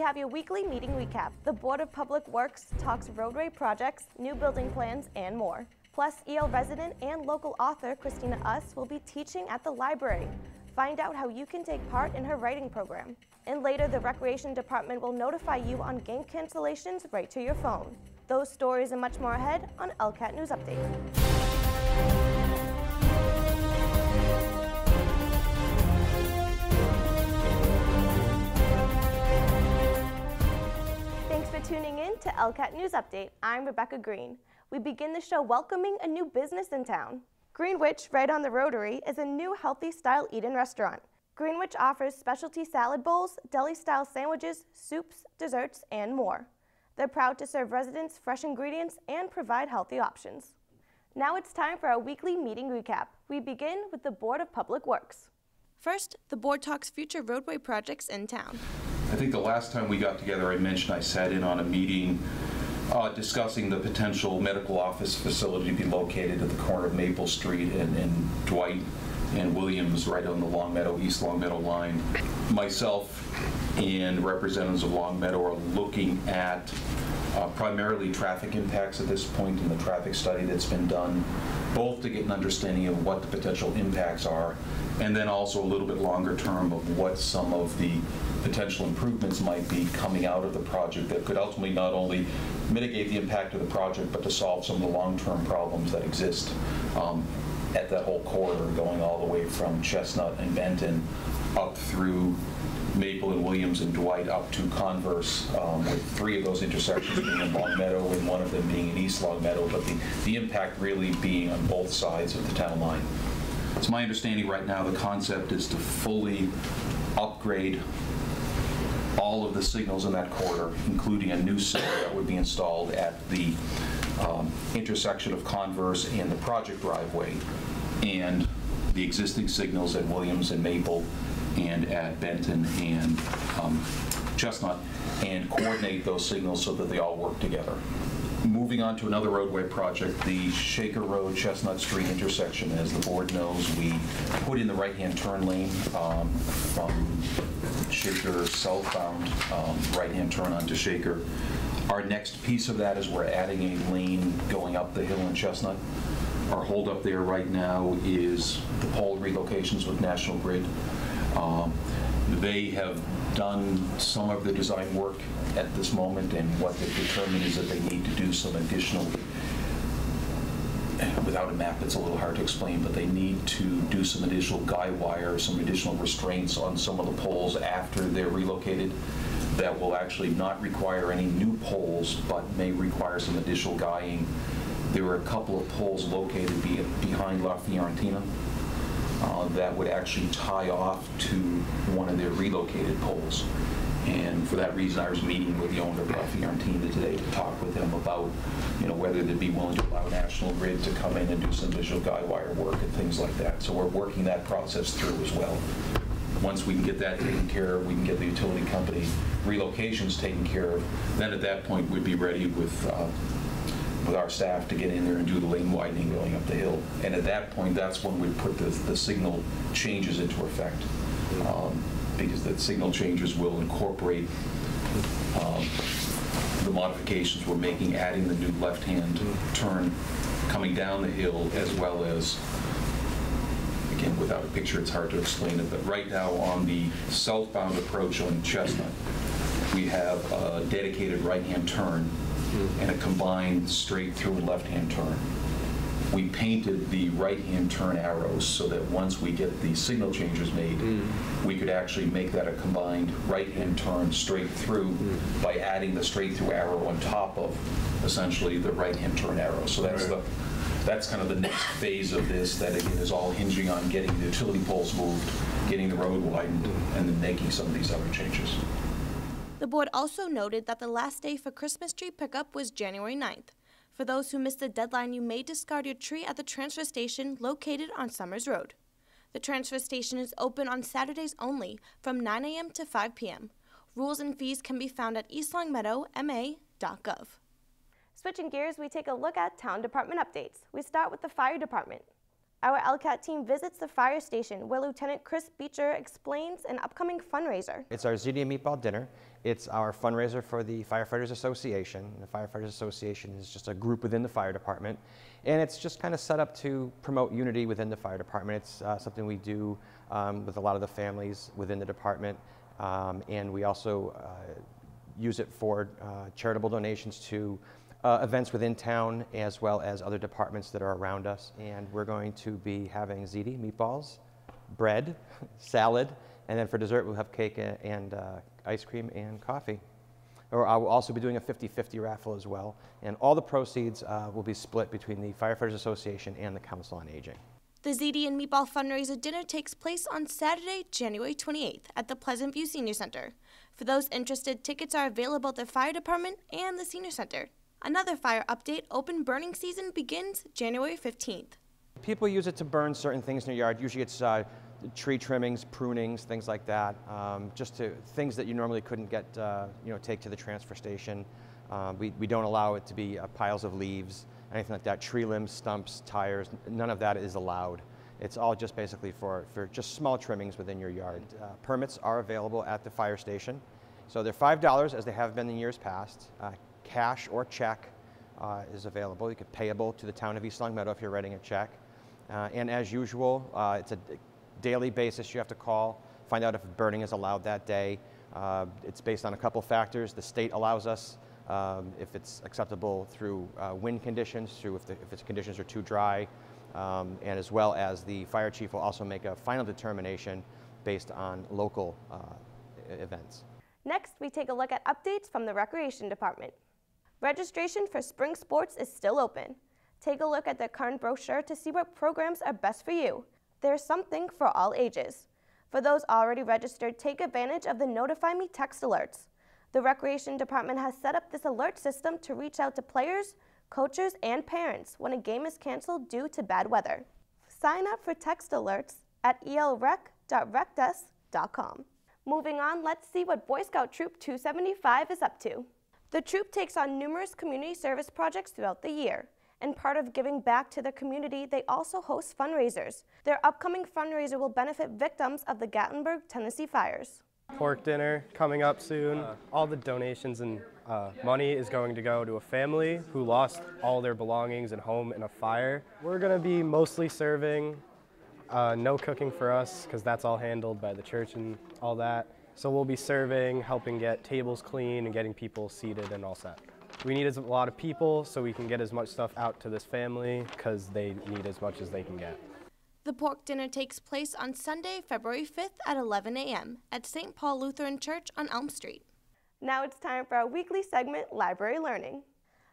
have your weekly meeting recap. The Board of Public Works talks roadway projects, new building plans, and more. Plus, EL resident and local author Christina Us will be teaching at the library. Find out how you can take part in her writing program. And later, the Recreation Department will notify you on game cancellations right to your phone. Those stories and much more ahead on LCAT News Update. Thanks for tuning in to LCAT News Update. I'm Rebecca Green. We begin the show welcoming a new business in town. Greenwich, right on the Rotary, is a new healthy-style eat-in restaurant. Greenwich offers specialty salad bowls, deli-style sandwiches, soups, desserts, and more. They're proud to serve residents fresh ingredients and provide healthy options. Now it's time for our weekly meeting recap. We begin with the Board of Public Works. First, the board talks future roadway projects in town. I think the last time we got together, I mentioned I sat in on a meeting discussing the potential medical office facility to be located at the corner of Maple Street and Dwight and Williams, right on the Longmeadow, East Longmeadow line. Myself and representatives of Longmeadow are looking at primarily traffic impacts at this point in the traffic study that's been done, both to get an understanding of what the potential impacts are, and then also a little bit longer term of what some of the potential improvements might be coming out of the project that could ultimately not only mitigate the impact of the project, but to solve some of the long-term problems that exist at that whole corridor, going all the way from Chestnut and Benton up through Maple and Williams and Dwight up to Converse, with 3 of those intersections being in Longmeadow and 1 of them being in East Longmeadow, but the impact really being on both sides of the town line. It's my understanding right now the concept is to fully upgrade all of the signals in that corridor, including a new signal that would be installed at the intersection of Converse and the project driveway, and the existing signals at Williams and Maple and at Benton and Chestnut, and coordinate those signals so that they all work together. Moving on to another roadway project, the Shaker Road Chestnut Street intersection. As the board knows, we put in the right-hand turn lane from Shaker southbound, right-hand turn onto Shaker. Our next piece of that is we're adding a lane going up the hill in Chestnut. Our holdup there right now is the pole relocations with National Grid. They have done some of the design work at this moment, and what they've determined is that they need to do some additional, without a map it's a little hard to explain, but they need to do some additional guy wire, some additional restraints on some of the poles after they're relocated that will actually not require any new poles, but may require some additional guying. There were a couple of poles located behind La Fiorentina that would actually tie off to one of their relocated poles. And for that reason, I was meeting with the owner of La Fiorentina today to talk with them about, whether they'd be willing to allow National Grid to come in and do some additional guy wire work and things like that. So we're working that process through as well. Once we can get that taken care of, we can get the utility company relocations taken care of, then at that point we'd be ready with our staff to get in there and do the lane widening going up the hill. And at that point, that's when we put the signal changes into effect. Because the signal changes will incorporate the modifications we're making, adding the new left-hand turn coming down the hill, as well as, again, without a picture it's hard to explain it, but right now on the southbound approach on Chestnut, we have a dedicated right-hand turn and a combined straight-through left-hand turn. We painted the right-hand turn arrows so that once we get the signal changes made, we could actually make that a combined right-hand turn straight through by adding the straight-through arrow on top of essentially the right-hand turn arrow. So that's kind of the next phase of this, that again is all hinging on getting the utility poles moved, getting the road widened, and then making some of these other changes. The board also noted that the last day for Christmas tree pickup was January 9th. For those who missed the deadline, you may discard your tree at the transfer station located on Summers Road. The transfer station is open on Saturdays only from 9 a.m. to 5 p.m. Rules and fees can be found at eastlongmeadowma.gov. Switching gears, we take a look at town department updates. We start with the fire department. our LCAT team visits the fire station where Lieutenant Chris Beecher explains an upcoming fundraiser. It's our ziti and meatball dinner. It's our fundraiser for the Firefighters Association. The Firefighters Association is just a group within the fire department, and it's just kind of set up to promote unity within the fire department. It's something we do with a lot of the families within the department, and we also use it for charitable donations to events within town as well as other departments that are around us. And we're going to be having ziti, meatballs, bread, salad, and then for dessert we'll have cake and ice cream and coffee. Or I will also be doing a 50-50 raffle as well. And all the proceeds will be split between the Firefighters Association and the Council on Aging. The ziti and meatball fundraiser dinner takes place on Saturday, January 28th at the Pleasant View Senior Center. For those interested, tickets are available at the fire department and the senior center. Another fire update, open burning season begins January 15th. People use it to burn certain things in their yard. Usually it's tree trimmings, prunings, things like that. Just to things that you normally couldn't get, take to the transfer station. We don't allow it to be piles of leaves, anything like that. Tree limbs, stumps, tires, none of that is allowed. It's all just basically for just small trimmings within your yard. Permits are available at the fire station. So they're $5 as they have been in years past. Cash or check is available. You can payable to the town of East Long Meadow if you're writing a check. And as usual, it's a daily basis you have to call, find out if burning is allowed that day. It's based on a couple factors. The state allows us if it's acceptable through wind conditions, through if its conditions are too dry, and as well as the fire chief will also make a final determination based on local events. Next, we take a look at updates from the Recreation Department. Registration for spring sports is still open. Take a look at the current brochure to see what programs are best for you. There's something for all ages. For those already registered, take advantage of the Notify Me text alerts. The Recreation Department has set up this alert system to reach out to players, coaches, and parents when a game is canceled due to bad weather. Sign up for text alerts at elrec.recdesk.com. Moving on, let's see what Boy Scout Troop 275 is up to. The troop takes on numerous community service projects throughout the year. And part of giving back to the community, they also host fundraisers. Their upcoming fundraiser will benefit victims of the Gatlinburg, Tennessee fires. Pork dinner coming up soon. All the donations and money is going to go to a family who lost all their belongings and home in a fire. We're going to be mostly serving, no cooking for us because that's all handled by the church and all that. So we'll be serving, helping get tables clean and getting people seated and all set. We need a lot of people so we can get as much stuff out to this family because they need as much as they can get. The pork dinner takes place on Sunday, February 5th at 11 a.m. at St. Paul Lutheran Church on Elm Street. Now it's time for our weekly segment, Library Learning.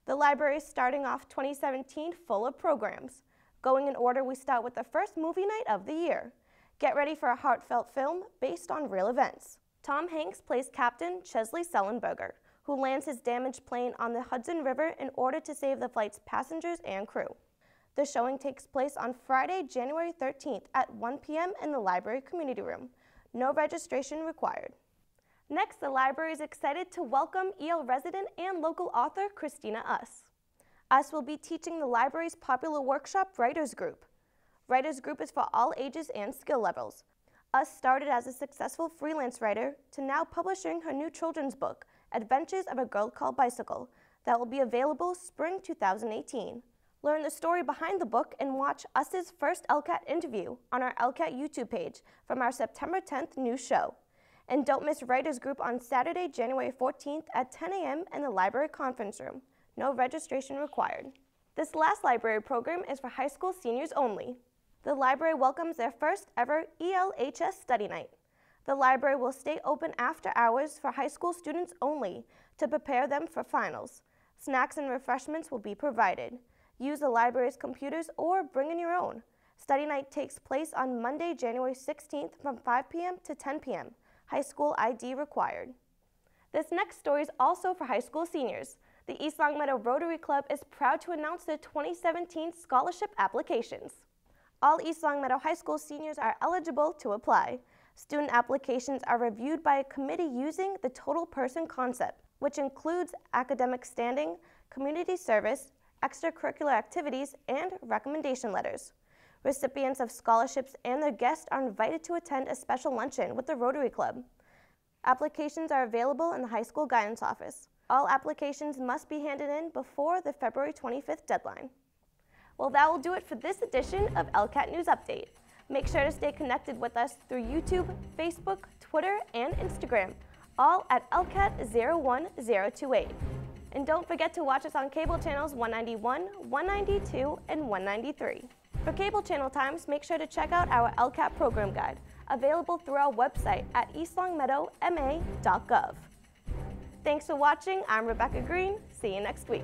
The library is starting off 2017 full of programs. Going in order, we start with the first movie night of the year. Get ready for a heartfelt film based on real events. Tom Hanks plays Captain Chesley Sullenberger, who lands his damaged plane on the Hudson River in order to save the flight's passengers and crew. The showing takes place on Friday, January 13th at 1 p.m. in the library community room. No registration required. Next, the library is excited to welcome EL resident and local author Christina Us. Us will be teaching the library's popular workshop, Writers Group. Writers Group is for all ages and skill levels. Us started as a successful freelance writer to now publishing her new children's book, Adventures of a Girl Called Bicycle, that will be available spring 2018. Learn the story behind the book and watch Us's first LCAT interview on our LCAT YouTube page from our September 10th news show. And don't miss Writers Group on Saturday, January 14th at 10 a.m. in the library conference room. No registration required. This last library program is for high school seniors only. The library welcomes their first ever ELHS Study Night. The library will stay open after hours for high school students only to prepare them for finals. Snacks and refreshments will be provided. Use the library's computers or bring in your own. Study night takes place on Monday, January 16th from 5 p.m. to 10 p.m. High school ID required. This next story is also for high school seniors. The East Long Meadow Rotary Club is proud to announce their 2017 scholarship applications. All East Long Meadow High School seniors are eligible to apply. Student applications are reviewed by a committee using the total person concept, which includes academic standing, community service, extracurricular activities, and recommendation letters. Recipients of scholarships and their guests are invited to attend a special luncheon with the Rotary Club. Applications are available in the high school guidance office. All applications must be handed in before the February 25th deadline. Well, that will do it for this edition of LCAT News Update. Make sure to stay connected with us through YouTube, Facebook, Twitter, and Instagram, all at LCAT01028. And don't forget to watch us on cable channels 191, 192, and 193. For cable channel times, make sure to check out our LCAT program guide, available through our website at eastlongmeadowma.gov. Thanks for watching. I'm Rebecca Green. See you next week.